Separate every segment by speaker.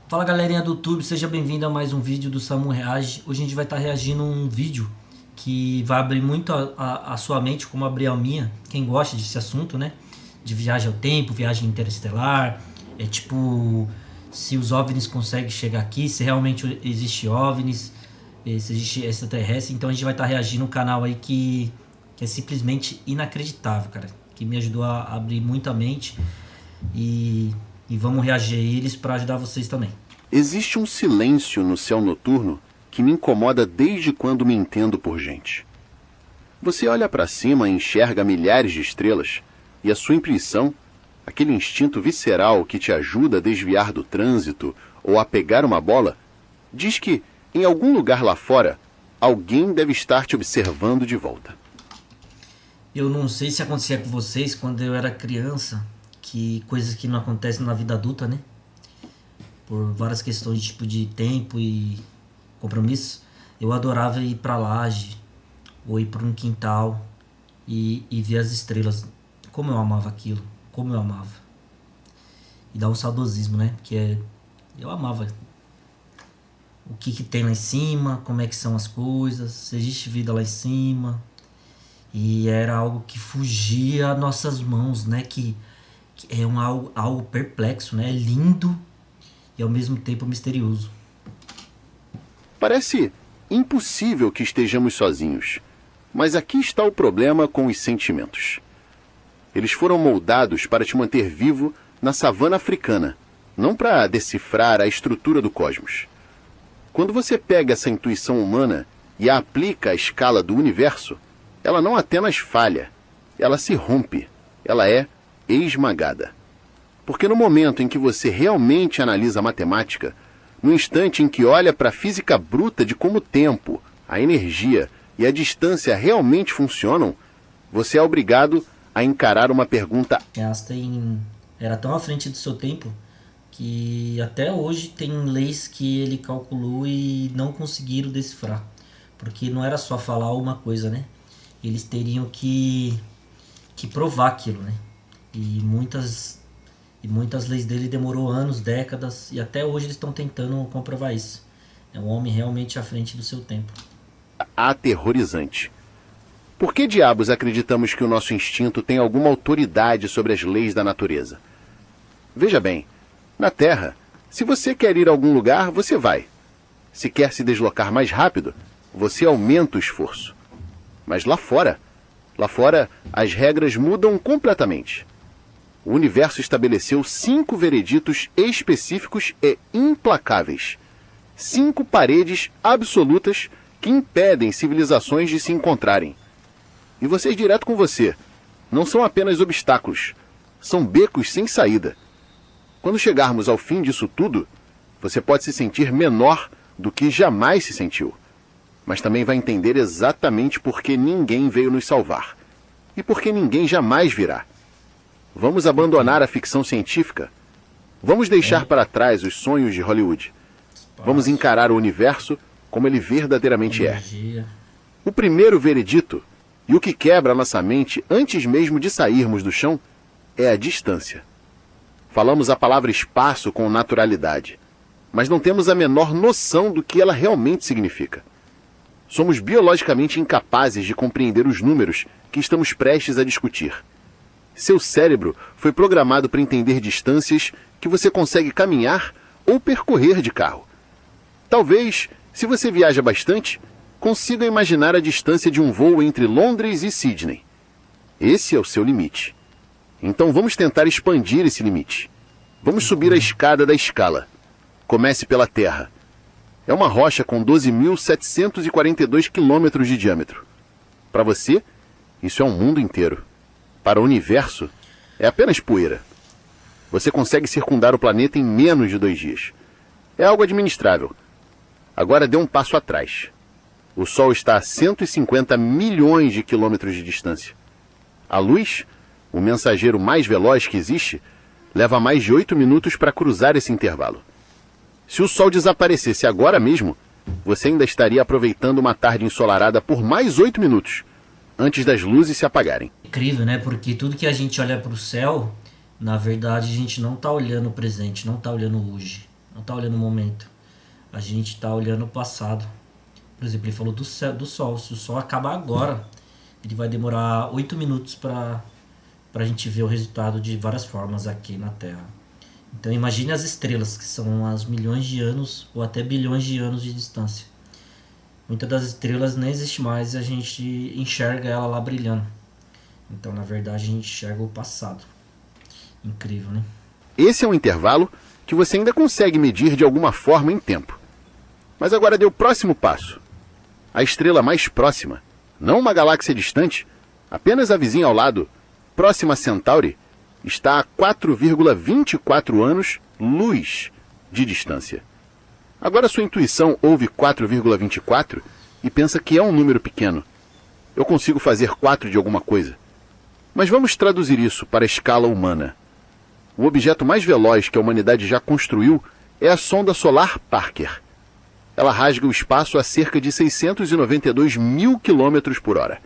Speaker 1: Fala galerinha do YouTube, seja bem-vindo a mais um vídeo do Samu Reage. Hoje a gente vai estar reagindo a um vídeo que vai abrir muito a sua mente, como abriu a minha. Quem gosta desse assunto, né? De viagem ao tempo, viagem interestelar. É tipo, se os OVNIs conseguem chegar aqui, se realmente existe OVNIs, se existe extraterrestre. Então a gente vai estar reagindo a um canal aí que é simplesmente inacreditável, cara. Que me ajudou a abrir muito a mente e vamos reagir a eles para ajudar vocês também.
Speaker 2: Existe um silêncio no céu noturno que me incomoda desde quando me entendo por gente. Você olha para cima e enxerga milhares de estrelas, e a sua intuição, aquele instinto visceral que te ajuda a desviar do trânsito ou a pegar uma bola, diz que, em algum lugar lá fora, alguém deve estar te observando de volta.
Speaker 1: Eu não sei se acontecia com vocês quando eu era criança, que coisas que não acontecem na vida adulta, né? Por várias questões tipo de tempo e compromisso, eu adorava ir pra laje ou ir para um quintal e ver as estrelas. Como eu amava aquilo, como eu amava. E dá um saudosismo, né? Porque eu amava o que tem lá em cima, como é que são as coisas, se existe vida lá em cima. E era algo que fugia às nossas mãos, né? Que é algo perplexo, né? É lindo e ao mesmo tempo misterioso.
Speaker 2: Parece impossível que estejamos sozinhos, mas aqui está o problema com os sentimentos. Eles foram moldados para te manter vivo na savana africana, não para decifrar a estrutura do cosmos. Quando você pega essa intuição humana e a aplica à escala do universo, ela não apenas falha, ela se rompe, ela é esmagada. Porque no momento em que você realmente analisa a matemática, no instante em que olha para a física bruta de como o tempo, a energia e a distância realmente funcionam, você é obrigado a encarar uma pergunta.
Speaker 1: Einstein era tão à frente do seu tempo que até hoje tem leis que ele calculou e não conseguiram decifrar. Porque não era só falar uma coisa, né? Eles teriam que provar aquilo, né? E muitas leis dele demorou anos, décadas, e até hoje eles estão tentando comprovar isso. É um homem realmente à frente do seu tempo.
Speaker 2: Aterrorizante. Por que diabos acreditamos que o nosso instinto tem alguma autoridade sobre as leis da natureza? Veja bem, na Terra, se você quer ir a algum lugar, você vai. Se quer se deslocar mais rápido, você aumenta o esforço. Mas lá fora, as regras mudam completamente. O universo estabeleceu 5 vereditos específicos e implacáveis. 5 paredes absolutas que impedem civilizações de se encontrarem. E vocês direto com você, não são apenas obstáculos, são becos sem saída. Quando chegarmos ao fim disso tudo, você pode se sentir menor do que jamais se sentiu. Mas também vai entender exatamente por que ninguém veio nos salvar. E por que ninguém jamais virá. Vamos abandonar a ficção científica? Vamos deixar para trás os sonhos de Hollywood. Vamos encarar o universo como ele verdadeiramente é. O primeiro veredito, e o que quebra a nossa mente antes mesmo de sairmos do chão, é a distância. Falamos a palavra espaço com naturalidade, mas não temos a menor noção do que ela realmente significa. Somos biologicamente incapazes de compreender os números que estamos prestes a discutir. Seu cérebro foi programado para entender distâncias que você consegue caminhar ou percorrer de carro. Talvez, se você viaja bastante, consiga imaginar a distância de um voo entre Londres e Sydney. Esse é o seu limite. Então vamos tentar expandir esse limite. Vamos subir a escada da escala. Comece pela Terra. É uma rocha com 12.742 quilômetros de diâmetro. Para você, isso é um mundo inteiro. Para o universo, é apenas poeira. Você consegue circundar o planeta em menos de 2 dias. É algo administrável. Agora dê um passo atrás. O Sol está a 150 milhões de quilômetros de distância. A luz, o mensageiro mais veloz que existe, leva mais de 8 minutos para cruzar esse intervalo. Se o Sol desaparecesse agora mesmo, você ainda estaria aproveitando uma tarde ensolarada por mais 8 minutos, antes das luzes se apagarem.
Speaker 1: Incrível, né? Porque tudo que a gente olha para o céu, na verdade a gente não está olhando o presente, não está olhando hoje. não está olhando o momento. A gente está olhando o passado. Por exemplo, ele falou do Sol. Se o Sol acabar agora, ele vai demorar 8 minutos para a gente ver o resultado de várias formas aqui na Terra. Então imagine as estrelas, que são as milhões de anos ou até bilhões de anos de distância. Muitas das estrelas nem existe mais e a gente enxerga ela lá brilhando. Então, na verdade, a gente enxerga o passado. Incrível, né?
Speaker 2: Esse é um intervalo que você ainda consegue medir de alguma forma em tempo. Mas agora dê o próximo passo. A estrela mais próxima, não uma galáxia distante, apenas a vizinha ao lado, Próxima Centauri, está a 4,24 anos-luz de distância. Agora sua intuição ouve 4,24 e pensa que é um número pequeno. Eu consigo fazer 4 de alguma coisa. Mas vamos traduzir isso para a escala humana. O objeto mais veloz que a humanidade já construiu é a sonda solar Parker. Ela rasga o espaço a cerca de 692 mil quilômetros por hora.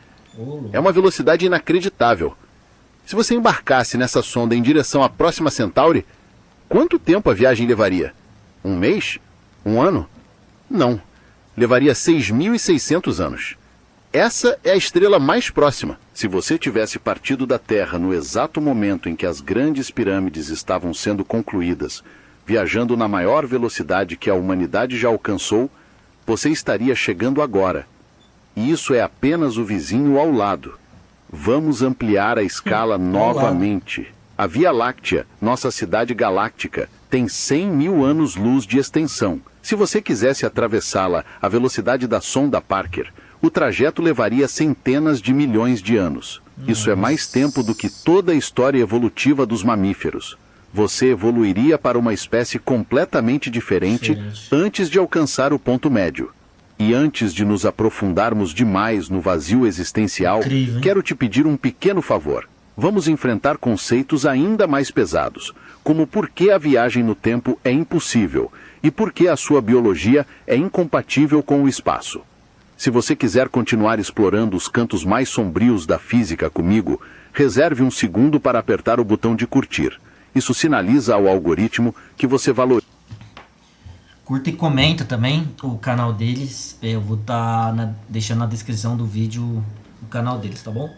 Speaker 2: É uma velocidade inacreditável. Se você embarcasse nessa sonda em direção à Próxima Centauri, quanto tempo a viagem levaria? Um mês? Um ano? Não. Levaria 6.600 anos. Essa é a estrela mais próxima. Se você tivesse partido da Terra no exato momento em que as grandes pirâmides estavam sendo concluídas, viajando na maior velocidade que a humanidade já alcançou, você estaria chegando agora. E isso é apenas o vizinho ao lado. Vamos ampliar a escala novamente. A Via Láctea, nossa cidade galáctica, tem 100 mil anos-luz de extensão. Se você quisesse atravessá-la à velocidade da sonda Parker, o trajeto levaria centenas de milhões de anos. Isso é mais tempo do que toda a história evolutiva dos mamíferos. Você evoluiria para uma espécie completamente diferente antes de alcançar o ponto médio. E antes de nos aprofundarmos demais no vazio existencial, quero te pedir um pequeno favor. Vamos enfrentar conceitos ainda mais pesados, como por que a viagem no tempo é impossível e por que a sua biologia é incompatível com o espaço. Se você quiser continuar explorando os cantos mais sombrios da física comigo, reserve um segundo para apertar o botão de curtir. Isso sinaliza ao algoritmo que você valoriza.
Speaker 1: Curta e comenta também o canal deles. Eu vou estar deixando na descrição do vídeo o canal deles, tá bom?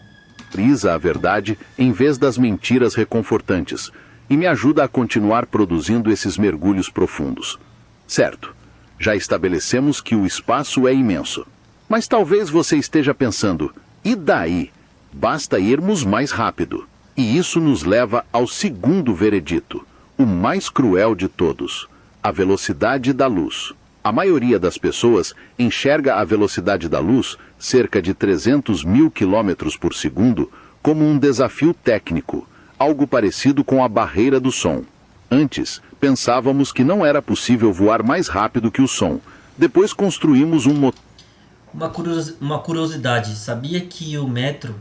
Speaker 2: Valoriza a verdade em vez das mentiras reconfortantes e me ajuda a continuar produzindo esses mergulhos profundos. Certo, já estabelecemos que o espaço é imenso. Mas talvez você esteja pensando, e daí? Basta irmos mais rápido. E isso nos leva ao segundo veredito, o mais cruel de todos, a velocidade da luz. A maioria das pessoas enxerga a velocidade da luz, cerca de 300 mil quilômetros por segundo, como um desafio técnico, algo parecido com a barreira do som. Antes, pensávamos que não era possível voar mais rápido que o som. Depois construímos um motor.
Speaker 1: Uma curiosidade, sabia que o metro,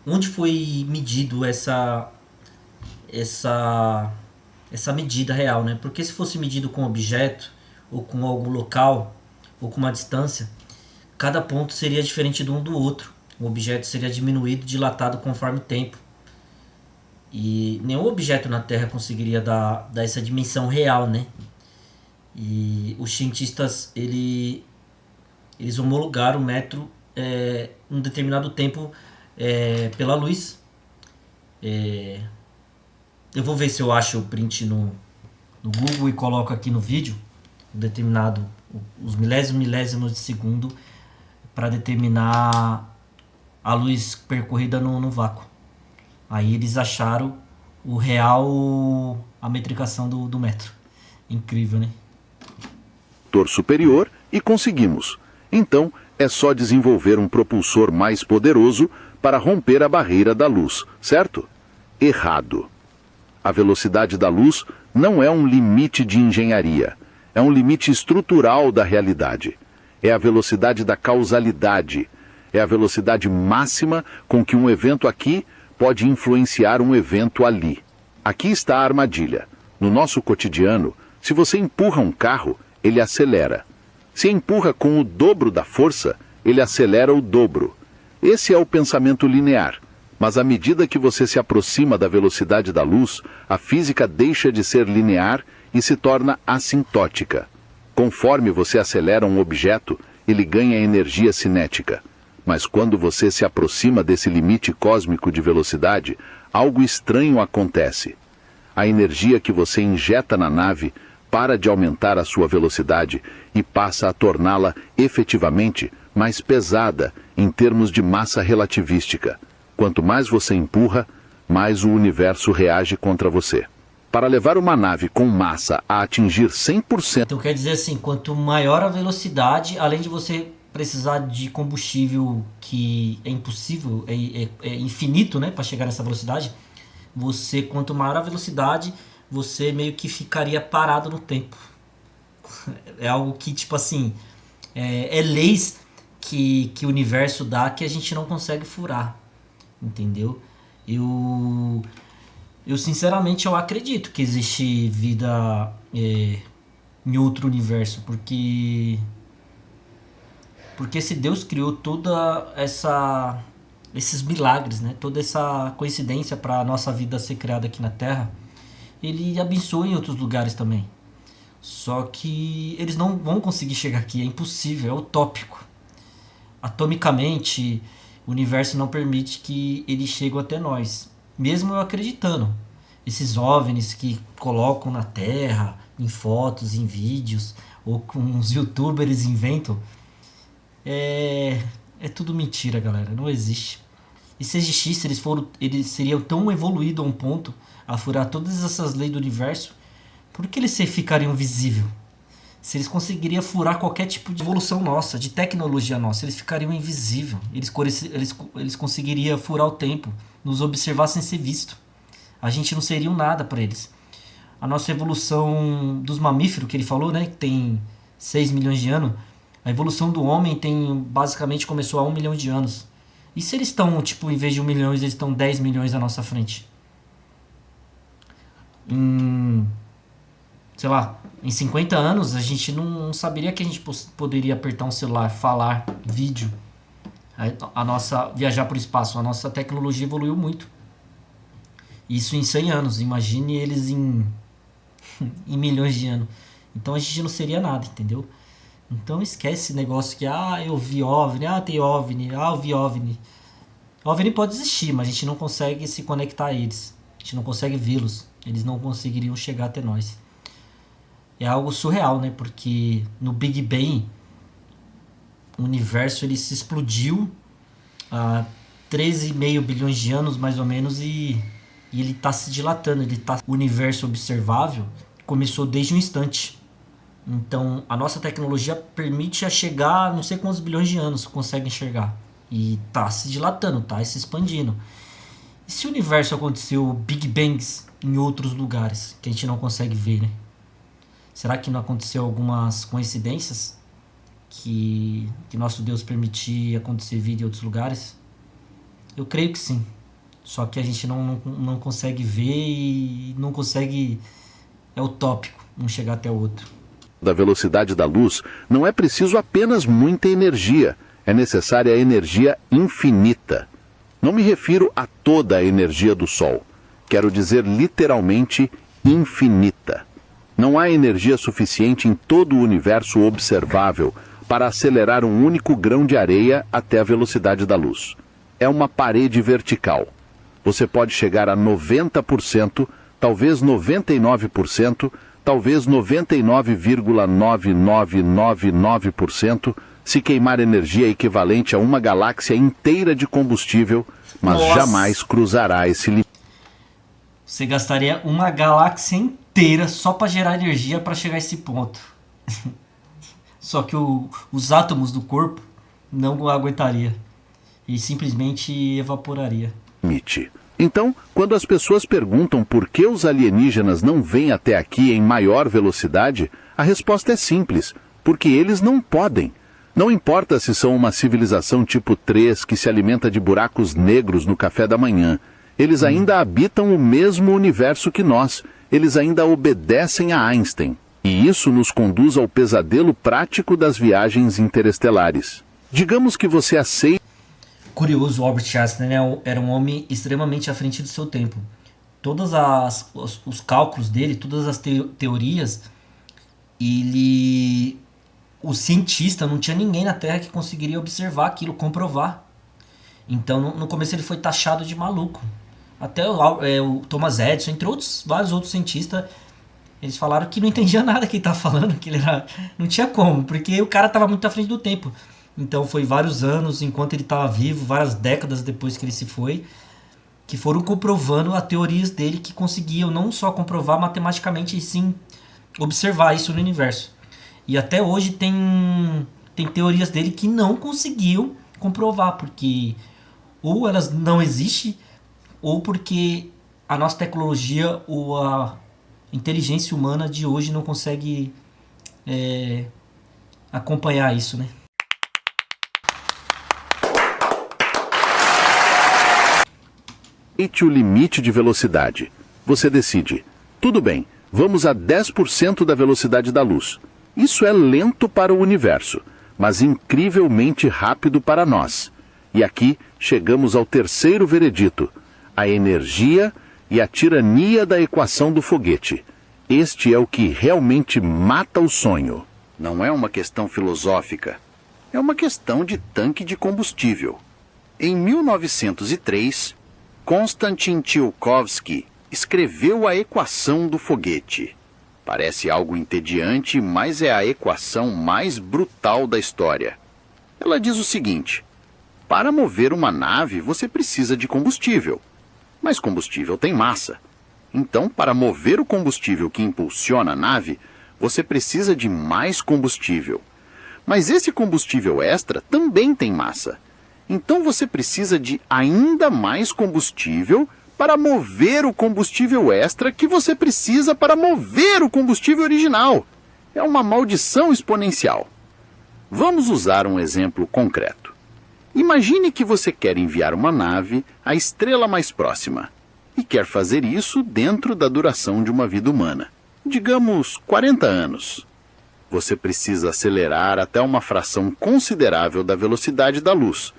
Speaker 1: onde foi medido essa medida real, né? Porque se fosse medido com objeto, ou com algum local, ou com uma distância, cada ponto seria diferente de um do outro. O objeto seria diminuído, dilatado conforme o tempo. E nenhum objeto na Terra conseguiria dar essa dimensão real, né? E os cientistas, eles homologaram o metro um determinado tempo pela luz. Eu vou ver se eu acho o print no Google e coloco aqui no vídeo os milésimos de segundo para determinar a luz percorrida no vácuo. Aí eles acharam a metricação do metro. Incrível, né?
Speaker 2: Superior e conseguimos. Então, é só desenvolver um propulsor mais poderoso para romper a barreira da luz, certo? Errado. A velocidade da luz não é um limite de engenharia. É um limite estrutural da realidade. É a velocidade da causalidade. É a velocidade máxima com que um evento aqui pode influenciar um evento ali. Aqui está a armadilha. No nosso cotidiano, se você empurra um carro, ele acelera. Se empurra com o dobro da força, ele acelera o dobro. Esse é o pensamento linear. Mas à medida que você se aproxima da velocidade da luz, a física deixa de ser linear e se torna assintótica. Conforme você acelera um objeto, ele ganha energia cinética. Mas quando você se aproxima desse limite cósmico de velocidade, algo estranho acontece. A energia que você injeta na nave para de aumentar a sua velocidade e passa a torná-la efetivamente mais pesada em termos de massa relativística. Quanto mais você empurra, mais o universo reage contra você. Para levar uma nave com massa a atingir 100%...
Speaker 1: Então quer dizer assim, quanto maior a velocidade, além de você precisar de combustível que é impossível, é infinito, né, para chegar nessa velocidade, quanto maior a velocidade, você meio que ficaria parado no tempo. É algo que, tipo assim, é leis que o universo dá que a gente não consegue furar, entendeu? Eu sinceramente eu acredito que existe vida em outro universo, porque se Deus criou toda esses milagres, né? Toda essa coincidência para a nossa vida ser criada aqui na Terra, ele abençoa em outros lugares também. Só que eles não vão conseguir chegar aqui, é impossível, é utópico. Atomicamente, o universo não permite que eles cheguem até nós. Mesmo eu acreditando. Esses OVNIs que colocam na Terra, em fotos, em vídeos, ou com os youtubers inventam, é tudo mentira, galera. Não existe. E se existisse, eles seriam tão evoluídos a um ponto a furar todas essas leis do universo, por que eles ficariam visíveis? Se eles conseguiriam furar qualquer tipo de evolução nossa, de tecnologia nossa, eles ficariam invisíveis. Eles conseguiriam furar o tempo, nos observar sem ser visto. A gente não seria um nada para eles. A nossa evolução dos mamíferos, que ele falou, né, que tem 6 milhões de anos, a evolução do homem basicamente começou há 1 milhão de anos. E se eles estão, tipo, em vez de 1 milhão, eles estão 10 milhões à nossa frente? Sei lá, em 50 anos a gente não saberia que a gente poderia apertar um celular, falar, vídeo, viajar para o espaço. A nossa tecnologia evoluiu muito. Isso em 100 anos, imagine eles em milhões de anos. Então a gente não seria nada, entendeu? Então esquece esse negócio que eu vi OVNI, tem OVNI, eu vi OVNI. OVNI pode existir, mas a gente não consegue se conectar a eles. A gente não consegue vê-los. Eles não conseguiriam chegar até nós. É algo surreal, né? Porque no Big Bang, o universo ele se explodiu há 13,5 bilhões de anos, mais ou menos, e ele está se dilatando. O universo observável começou desde um instante. Então, a nossa tecnologia permite chegar a não sei quantos bilhões de anos, consegue enxergar. E está se dilatando, está se expandindo. E se o universo aconteceu Big Bangs em outros lugares que a gente não consegue ver, né? Será que não aconteceu algumas coincidências que nosso Deus permitir acontecer vida em outros lugares? Eu creio que sim. Só que a gente não consegue ver e não consegue... É utópico um chegar até o outro.
Speaker 2: Da velocidade da luz, não é preciso apenas muita energia. É necessária energia infinita. Não me refiro a toda a energia do Sol. Quero dizer literalmente infinita. Não há energia suficiente em todo o universo observável para acelerar um único grão de areia até a velocidade da luz. É uma parede vertical. Você pode chegar a 90%, talvez 99%, talvez 99,9999% se queimar energia equivalente a uma galáxia inteira de combustível, mas jamais cruzará esse limite.
Speaker 1: Você gastaria uma galáxia inteira só para gerar energia para chegar a esse ponto. Só que os átomos do corpo não aguentaria e simplesmente evaporaria.
Speaker 2: Então, quando as pessoas perguntam por que os alienígenas não vêm até aqui em maior velocidade, a resposta é simples: porque eles não podem. Não importa se são uma civilização tipo 3 que se alimenta de buracos negros no café da manhã. Eles ainda habitam o mesmo universo que nós. Eles ainda obedecem a Einstein. E isso nos conduz ao pesadelo prático das viagens interestelares. Digamos que você aceita...
Speaker 1: curioso, o Albert Einstein, né? Era um homem extremamente à frente do seu tempo. Todas os cálculos dele, todas as teorias, ele, o cientista, não tinha ninguém na Terra que conseguiria observar aquilo, comprovar. Então no começo ele foi taxado de maluco. Até o Thomas Edison, entre outros, vários outros cientistas, eles falaram que não entendia nada que ele estava falando, que ele era, não tinha como, porque o cara estava muito à frente do tempo. Então foi vários anos, enquanto ele estava vivo, várias décadas depois que ele se foi, que foram comprovando as teorias dele, que conseguiam não só comprovar matematicamente, e sim observar isso no universo. E até hoje tem teorias dele que não conseguiam comprovar, porque ou elas não existem, ou porque a nossa tecnologia ou a inteligência humana de hoje não consegue acompanhar isso, né?
Speaker 2: O limite de velocidade. Você decide. Tudo bem, vamos a 10% da velocidade da luz. Isso é lento para o universo, mas incrivelmente rápido para nós. E aqui chegamos ao terceiro veredito: a energia e a tirania da equação do foguete. Este é o que realmente mata o sonho. Não é uma questão filosófica. É uma questão de tanque de combustível. Em 1903, Konstantin Tsiolkovsky escreveu a equação do foguete. Parece algo entediante, mas é a equação mais brutal da história. Ela diz o seguinte: para mover uma nave, você precisa de combustível. Mas combustível tem massa. Então, para mover o combustível que impulsiona a nave, você precisa de mais combustível. Mas esse combustível extra também tem massa. Então você precisa de ainda mais combustível para mover o combustível extra que você precisa para mover o combustível original. É uma maldição exponencial. Vamos usar um exemplo concreto. Imagine que você quer enviar uma nave à estrela mais próxima e quer fazer isso dentro da duração de uma vida humana, digamos 40 anos. Você precisa acelerar até uma fração considerável da velocidade da luz.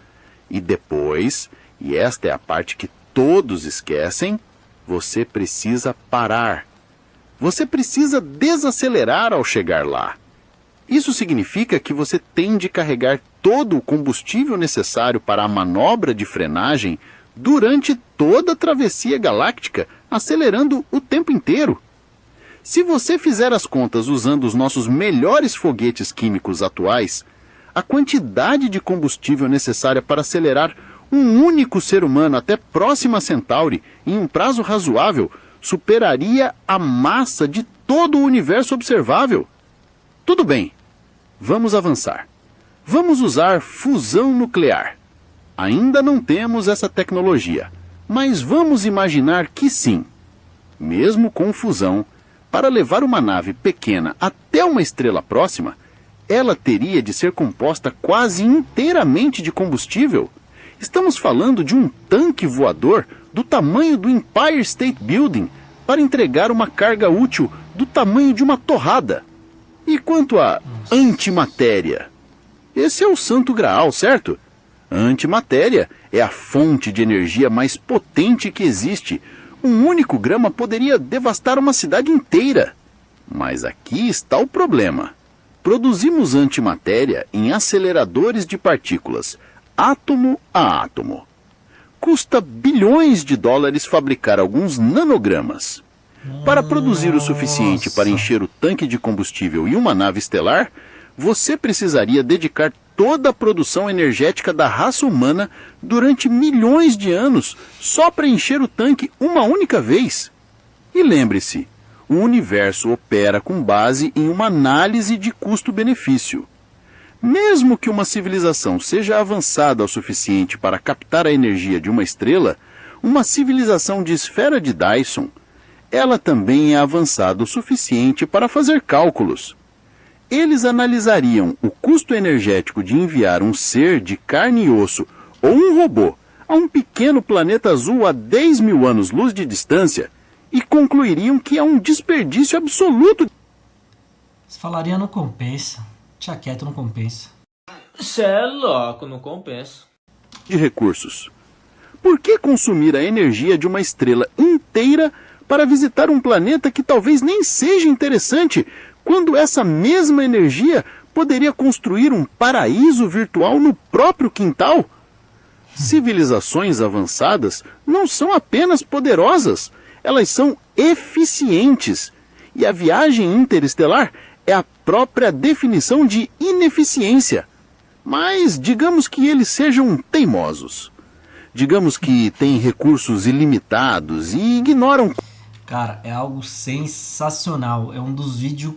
Speaker 2: E depois, e esta é a parte que todos esquecem, você precisa parar. Você precisa desacelerar ao chegar lá. Isso significa que você tem de carregar todo o combustível necessário para a manobra de frenagem durante toda a travessia galáctica, acelerando o tempo inteiro. Se você fizer as contas usando os nossos melhores foguetes químicos atuais, a quantidade de combustível necessária para acelerar um único ser humano até Próxima Centauri em um prazo razoável superaria a massa de todo o universo observável. Tudo bem, vamos avançar. Vamos usar fusão nuclear. Ainda não temos essa tecnologia, mas vamos imaginar que sim. Mesmo com fusão, para levar uma nave pequena até uma estrela próxima, ela teria de ser composta quase inteiramente de combustível. Estamos falando de um tanque voador do tamanho do Empire State Building para entregar uma carga útil do tamanho de uma torrada. E quanto à antimatéria? Esse é o santo graal, certo? A antimatéria é a fonte de energia mais potente que existe. Um único grama poderia devastar uma cidade inteira. Mas aqui está o problema. Produzimos antimatéria em aceleradores de partículas, átomo a átomo. Custa bilhões de dólares fabricar alguns nanogramas. Para produzir o suficiente para encher o tanque de combustível em uma nave estelar, você precisaria dedicar toda a produção energética da raça humana durante milhões de anos só para encher o tanque uma única vez. E lembre-se, o universo opera com base em uma análise de custo-benefício. Mesmo que uma civilização seja avançada o suficiente para captar a energia de uma estrela, uma civilização de esfera de Dyson, ela também é avançada o suficiente para fazer cálculos. Eles analisariam o custo energético de enviar um ser de carne e osso ou um robô a um pequeno planeta azul a 10 mil anos-luz de distância e concluiriam que é um desperdício absoluto.
Speaker 1: Você falaria não compensa. Deixa quieto, não compensa.
Speaker 3: Cê é louco, não compensa.
Speaker 2: de recursos. Por que consumir a energia de uma estrela inteira para visitar um planeta que talvez nem seja interessante, quando essa mesma energia poderia construir um paraíso virtual no próprio quintal? Civilizações avançadas não são apenas poderosas, elas são eficientes. E a viagem interestelar é a própria definição de ineficiência. Mas digamos que eles sejam teimosos. Digamos que têm recursos ilimitados e ignoram...
Speaker 1: Cara, é algo sensacional. É um dos vídeos,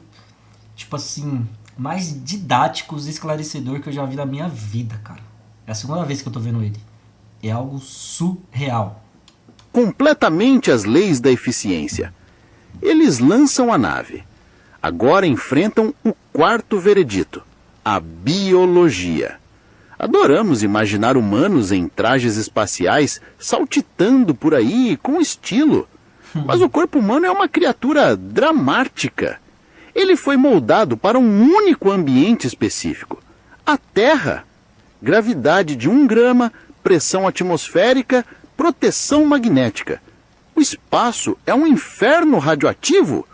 Speaker 1: tipo assim, mais didáticos e esclarecedor que eu já vi na minha vida, cara. É a segunda vez que eu tô vendo ele. É algo surreal.
Speaker 2: Completamente as leis da eficiência. Eles lançam a nave. Agora enfrentam o quarto veredito, a biologia. Adoramos imaginar humanos em trajes espaciais saltitando por aí com estilo. Mas o corpo humano é uma criatura dramática. Ele foi moldado para um único ambiente específico, a Terra. Gravidade de 1 grama, pressão atmosférica, proteção magnética. O espaço é um inferno radioativo.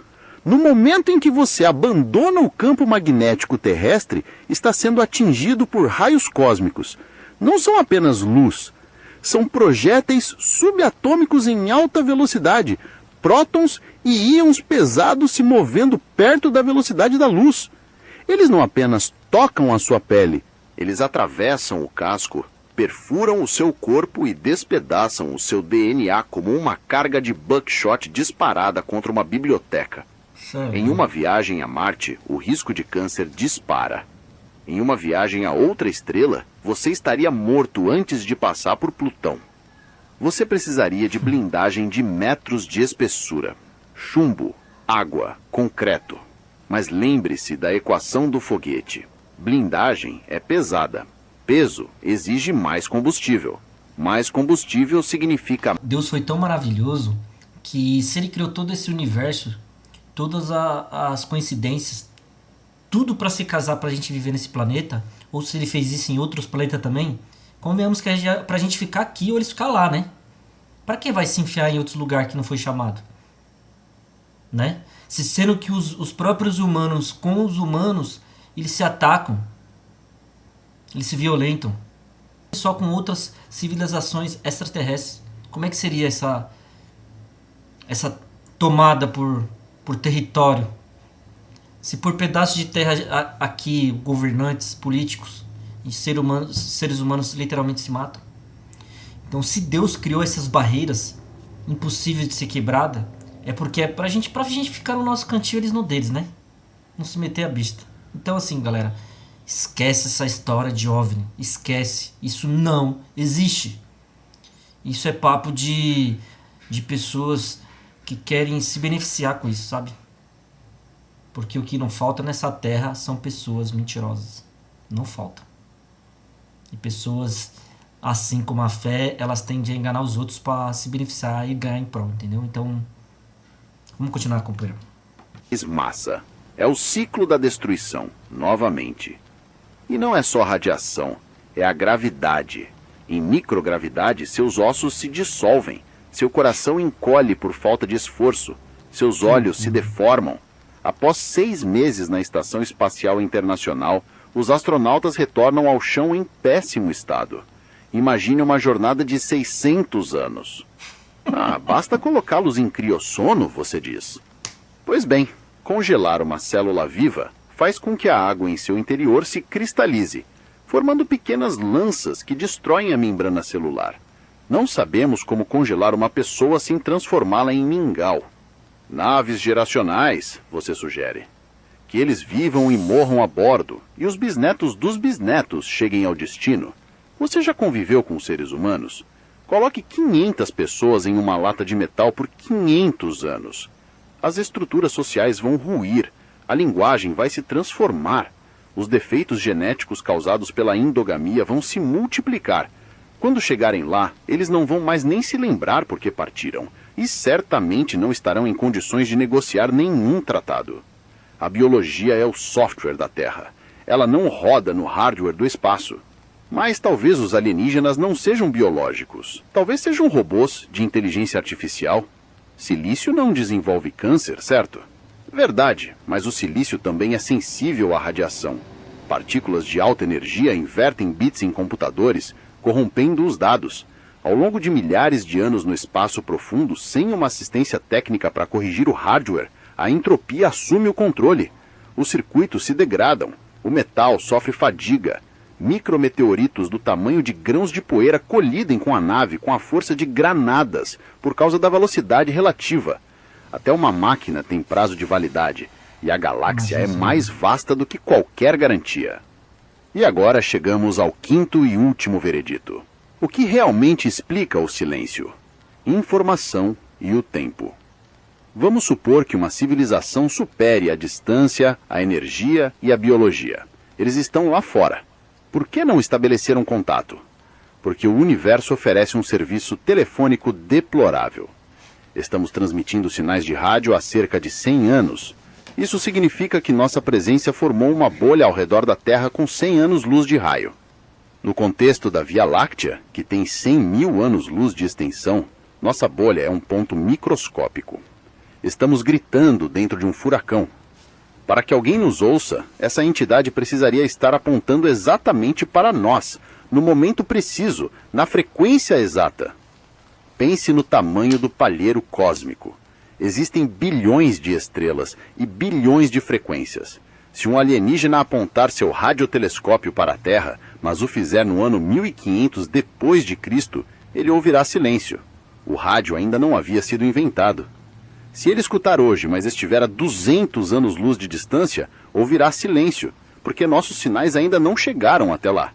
Speaker 2: No momento em que você abandona o campo magnético terrestre, está sendo atingido por raios cósmicos. Não são apenas luz. São projéteis subatômicos em alta velocidade, prótons e íons pesados se movendo perto da velocidade da luz. Eles não apenas tocam a sua pele, eles atravessam o casco, perfuram o seu corpo e despedaçam o seu DNA como uma carga de buckshot disparada contra uma biblioteca. Em uma viagem a Marte, o risco de câncer dispara. Em uma viagem a outra estrela, você estaria morto antes de passar por Plutão. Você precisaria de blindagem de metros de espessura, chumbo, água, concreto. Mas lembre-se da equação do foguete. Blindagem é pesada. Peso exige mais combustível. Mais combustível significa...
Speaker 1: Deus foi tão maravilhoso que se ele criou todo esse universo, todas as coincidências, tudo para se casar pra gente viver nesse planeta, ou se ele fez isso em outros planetas também, convenhamos que pra gente ficar aqui ou eles ficar lá, né? Pra que vai se enfiar em outros lugares que não foi chamado? Né? Se sendo que os próprios humanos com os humanos, eles se atacam, eles se violentam. Só com outras civilizações extraterrestres. Como é que seria essa tomada por território? Se por pedaços de terra aqui, governantes, políticos e seres humanos literalmente se matam. Então, se Deus criou essas barreiras impossíveis de ser quebrada, é porque é pra gente ficar no nosso cantinho, eles no deles, né? Não se meter a besta. Então, assim, galera, esquece essa história de OVNI. Esquece. Isso não existe. Isso é papo de pessoas que querem se beneficiar com isso, sabe? Porque o que não falta nessa terra são pessoas mentirosas. Não falta. E pessoas, assim como a fé, elas tendem a enganar os outros para se beneficiar e ganhar em prol, entendeu? Então, vamos continuar acompanhando.
Speaker 2: Massa. É o ciclo da destruição, novamente. E não é só radiação, é a gravidade. Em microgravidade, seus ossos se dissolvem, seu coração encolhe por falta de esforço, seus olhos se deformam. Após 6 meses na Estação Espacial Internacional, os astronautas retornam ao chão em péssimo estado. Imagine uma jornada de 600 anos. Basta colocá-los em criossono, você diz. Pois bem, congelar uma célula viva faz com que a água em seu interior se cristalize, formando pequenas lanças que destroem a membrana celular. Não sabemos como congelar uma pessoa sem transformá-la em mingau. Naves geracionais, você sugere. Que eles vivam e morram a bordo, e os bisnetos dos bisnetos cheguem ao destino. Você já conviveu com seres humanos? Coloque 500 pessoas em uma lata de metal por 500 anos. As estruturas sociais vão ruir, a linguagem vai se transformar, os defeitos genéticos causados pela endogamia vão se multiplicar. Quando chegarem lá, eles não vão mais nem se lembrar porque partiram, e certamente não estarão em condições de negociar nenhum tratado. A biologia é o software da Terra. Ela não roda no hardware do espaço. Mas talvez os alienígenas não sejam biológicos. Talvez sejam robôs de inteligência artificial. Silício não desenvolve câncer, certo? Verdade, mas o silício também é sensível à radiação. Partículas de alta energia invertem bits em computadores, corrompendo os dados. Ao longo de milhares de anos no espaço profundo, sem uma assistência técnica para corrigir o hardware, a entropia assume o controle. Os circuitos se degradam, o metal sofre fadiga. Micrometeoritos do tamanho de grãos de poeira colidem com a nave com a força de granadas, por causa da velocidade relativa. Até uma máquina tem prazo de validade, e a galáxia é mais vasta do que qualquer garantia. E agora chegamos ao quinto e último veredito. O que realmente explica o silêncio? Informação e o tempo. Vamos supor que uma civilização supere a distância, a energia e a biologia. Eles estão lá fora. Por que não estabeleceram contato? Porque o universo oferece um serviço telefônico deplorável. Estamos transmitindo sinais de rádio há cerca de 100 anos. Isso significa que nossa presença formou uma bolha ao redor da Terra com 100 anos-luz de raio. No contexto da Via Láctea, que tem 100 mil anos-luz de extensão, nossa bolha é um ponto microscópico. Estamos gritando dentro de um furacão. Para que alguém nos ouça, essa entidade precisaria estar apontando exatamente para nós, no momento preciso, na frequência exata. Pense no tamanho do palheiro cósmico. Existem bilhões de estrelas e bilhões de frequências. Se um alienígena apontar seu radiotelescópio para a Terra, mas o fizer no ano 1500 depois de Cristo, ele ouvirá silêncio. O rádio ainda não havia sido inventado. Se ele escutar hoje, mas estiver a 200 anos-luz de distância, ouvirá silêncio, porque nossos sinais ainda não chegaram até lá.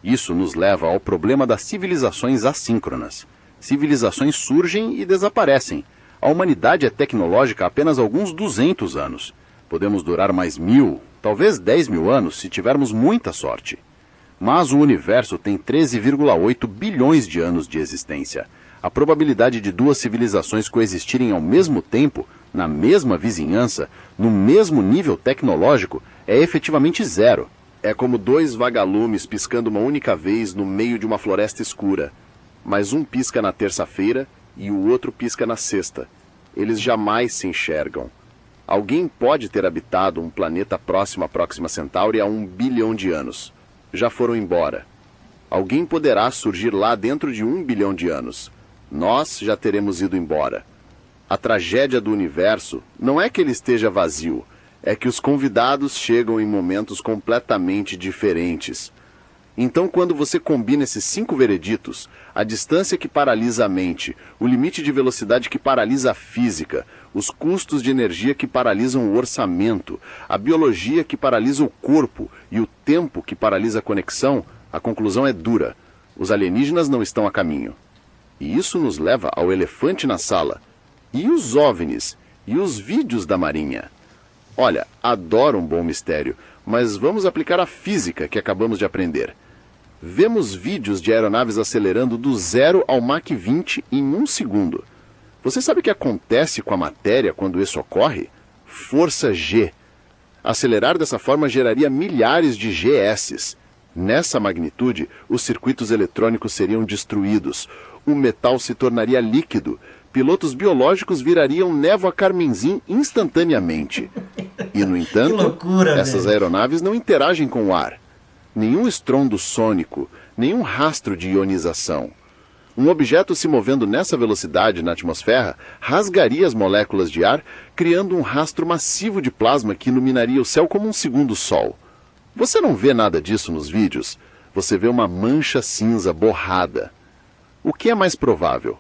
Speaker 2: Isso nos leva ao problema das civilizações assíncronas. Civilizações surgem e desaparecem. A humanidade é tecnológica há apenas alguns 200 anos. Podemos durar mais 1000, talvez 10 mil anos, se tivermos muita sorte. Mas o universo tem 13,8 bilhões de anos de existência. A probabilidade de duas civilizações coexistirem ao mesmo tempo, na mesma vizinhança, no mesmo nível tecnológico, é efetivamente zero. É como dois vagalumes piscando uma única vez no meio de uma floresta escura. Mas um pisca na terça-feira e o outro pisca na sexta. Eles jamais se enxergam. Alguém pode ter habitado um planeta próximo à Próxima Centauri há 1 bilhão de anos. Já foram embora. Alguém poderá surgir lá dentro de 1 bilhão de anos. Nós já teremos ido embora. A tragédia do universo não é que ele esteja vazio, é que os convidados chegam em momentos completamente diferentes. Então, quando você combina esses 5 vereditos, a distância que paralisa a mente, o limite de velocidade que paralisa a física, os custos de energia que paralisam o orçamento, a biologia que paralisa o corpo e o tempo que paralisa a conexão, a conclusão é dura. Os alienígenas não estão a caminho. E isso nos leva ao elefante na sala. E os OVNIs? E os vídeos da Marinha? Olha, adoro um bom mistério, mas vamos aplicar a física que acabamos de aprender. Vemos vídeos de aeronaves acelerando do 0 ao Mach 20 em 1 segundo. Você sabe o que acontece com a matéria quando isso ocorre? Força G. Acelerar dessa forma geraria milhares de GS. Nessa magnitude, os circuitos eletrônicos seriam destruídos. O metal se tornaria líquido. Pilotos biológicos virariam névoa carmesim instantaneamente. E, no entanto, essas aeronaves não interagem com o ar. Nenhum estrondo sônico, nenhum rastro de ionização. Um objeto se movendo nessa velocidade na atmosfera rasgaria as moléculas de ar, criando um rastro massivo de plasma que iluminaria o céu como um segundo sol. Você não vê nada disso nos vídeos. Você vê uma mancha cinza borrada. O que é mais provável?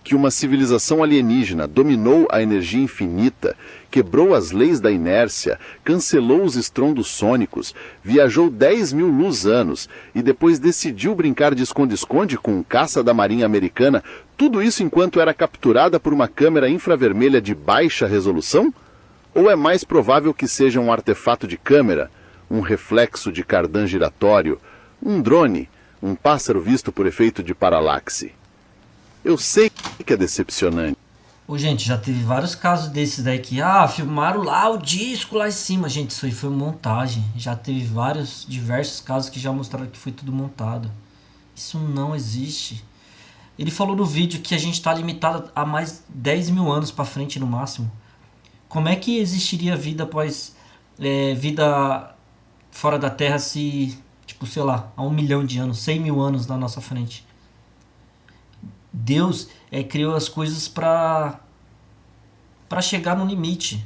Speaker 2: Que uma civilização alienígena dominou a energia infinita, quebrou as leis da inércia, cancelou os estrondos sônicos, viajou 10 mil luz-anos e depois decidiu brincar de esconde-esconde com um caça da Marinha Americana, tudo isso enquanto era capturada por uma câmera infravermelha de baixa resolução? Ou é mais provável que seja um artefato de câmera, um reflexo de cardan giratório, um drone, um pássaro visto por efeito de paralaxe? Eu sei que é decepcionante.
Speaker 1: Ô, gente, já teve vários casos desses daí que, filmaram lá o disco lá em cima. Gente, isso aí foi montagem. Já teve diversos casos que já mostraram que foi tudo montado. Isso não existe. Ele falou no vídeo que a gente tá limitado a mais 10 mil anos pra frente no máximo. Como é que existiria vida após vida fora da Terra se, tipo, sei lá, há 1 milhão de anos, 100 mil anos na nossa frente? Deus criou as coisas pra chegar no limite,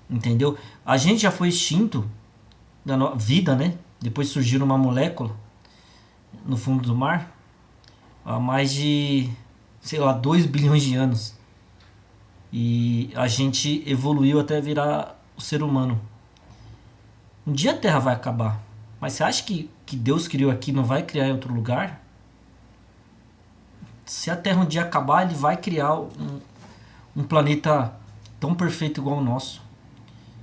Speaker 1: entendeu? A gente já foi extinto da vida, né? Depois surgiu uma molécula no fundo do mar há mais de, sei lá, 2 bilhões de anos. E a gente evoluiu até virar o ser humano. Um dia a Terra vai acabar. Mas você acha que Deus criou aqui e não vai criar em outro lugar? Se a Terra um dia acabar, ele vai criar um planeta tão perfeito igual o nosso.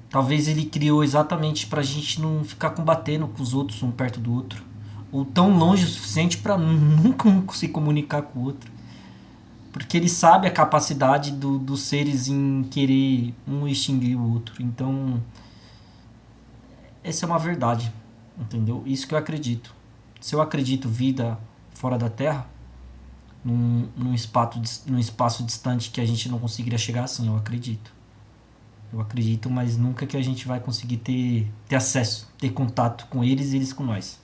Speaker 1: Talvez ele criou exatamente pra gente não ficar combatendo com os outros um perto do outro. Ou tão longe o suficiente pra nunca um se comunicar com o outro. Porque ele sabe a capacidade dos seres em querer um extinguir o outro. Então, essa é uma verdade, entendeu? Isso que eu acredito. Se eu acredito vida fora da Terra, num espaço distante que a gente não conseguiria chegar, assim, eu acredito. Eu acredito, mas nunca que a gente vai conseguir ter acesso, ter contato com eles e eles com nós.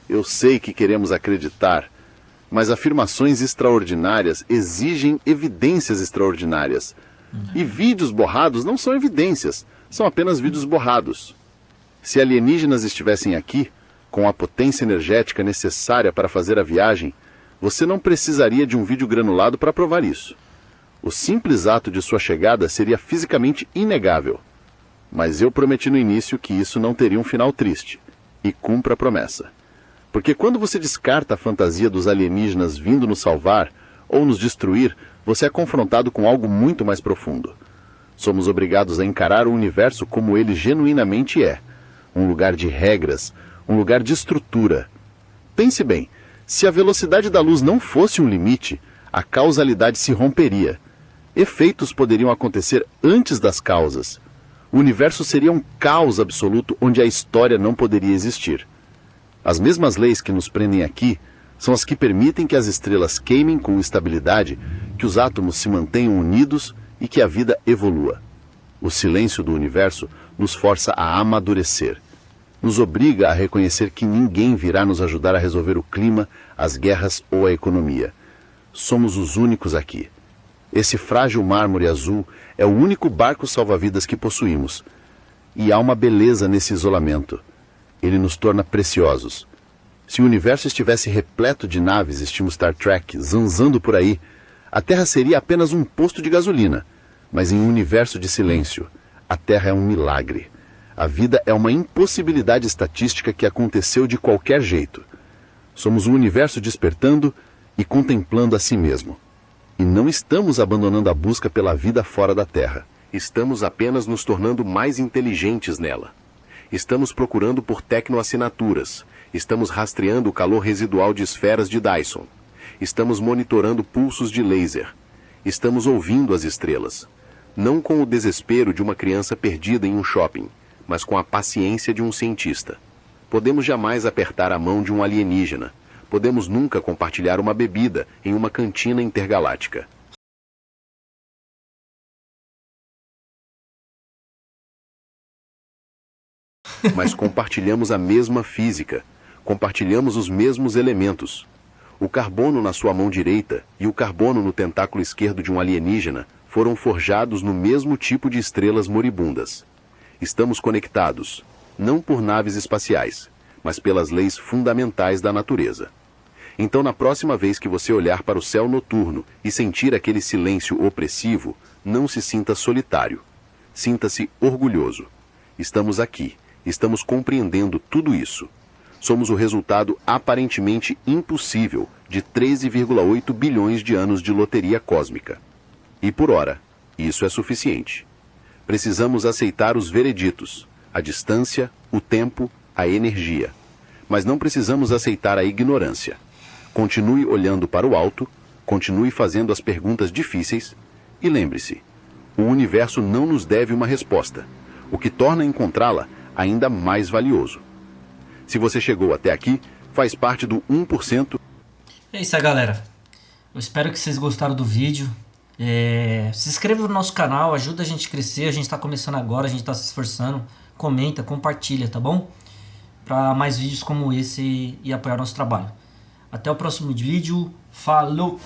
Speaker 2: Eu sei que queremos acreditar, mas afirmações extraordinárias exigem evidências extraordinárias. E vídeos borrados não são evidências, são apenas vídeos borrados. Se alienígenas estivessem aqui, com a potência energética necessária para fazer a viagem, você não precisaria de um vídeo granulado para provar isso. O simples ato de sua chegada seria fisicamente inegável. Mas eu prometi no início que isso não teria um final triste. E cumpra a promessa. Porque quando você descarta a fantasia dos alienígenas vindo nos salvar ou nos destruir, você é confrontado com algo muito mais profundo. Somos obrigados a encarar o universo como ele genuinamente é. Um lugar de regras, um lugar de estrutura. Pense bem, se a velocidade da luz não fosse um limite, a causalidade se romperia. Efeitos poderiam acontecer antes das causas. O universo seria um caos absoluto onde a história não poderia existir. As mesmas leis que nos prendem aqui são as que permitem que as estrelas queimem com estabilidade, que os átomos se mantenham unidos e que a vida evolua. O silêncio do universo nos força a amadurecer. Nos obriga a reconhecer que ninguém virá nos ajudar a resolver o clima, as guerras ou a economia. Somos os únicos aqui. Esse frágil mármore azul é o único barco salva-vidas que possuímos. E há uma beleza nesse isolamento. Ele nos torna preciosos. Se o universo estivesse repleto de naves estilo Star Trek zanzando por aí, a Terra seria apenas um posto de gasolina. Mas em um universo de silêncio, a Terra é um milagre. A vida é uma impossibilidade estatística que aconteceu de qualquer jeito. Somos o universo despertando e contemplando a si mesmo. E não estamos abandonando a busca pela vida fora da Terra. Estamos apenas nos tornando mais inteligentes nela. Estamos procurando por tecnoassinaturas. Estamos rastreando o calor residual de esferas de Dyson. Estamos monitorando pulsos de laser. Estamos ouvindo as estrelas. Não com o desespero de uma criança perdida em um shopping, mas com a paciência de um cientista. Podemos jamais apertar a mão de um alienígena. Podemos nunca compartilhar uma bebida em uma cantina intergaláctica. Mas compartilhamos a mesma física. Compartilhamos os mesmos elementos. O carbono na sua mão direita e o carbono no tentáculo esquerdo de um alienígena foram forjados no mesmo tipo de estrelas moribundas. Estamos conectados, não por naves espaciais, mas pelas leis fundamentais da natureza. Então, na próxima vez que você olhar para o céu noturno e sentir aquele silêncio opressivo, não se sinta solitário. Sinta-se orgulhoso. Estamos aqui, estamos compreendendo tudo isso. Somos o resultado aparentemente impossível de 13,8 bilhões de anos de loteria cósmica. E por ora, isso é suficiente. Precisamos aceitar os vereditos, a distância, o tempo, a energia. Mas não precisamos aceitar a ignorância. Continue olhando para o alto, Continue fazendo as perguntas difíceis e lembre-se, o universo não nos deve uma resposta, o que torna encontrá-la ainda mais valioso. Se você chegou até aqui, faz parte do 1%.
Speaker 1: É isso aí, galera. Eu espero que vocês gostaram do vídeo. Se inscreva no nosso canal, ajuda a gente a crescer. A gente está começando agora, a gente está se esforçando. Comenta, compartilha, tá bom? Para mais vídeos como esse e apoiar nosso trabalho. Até o próximo vídeo. Falou!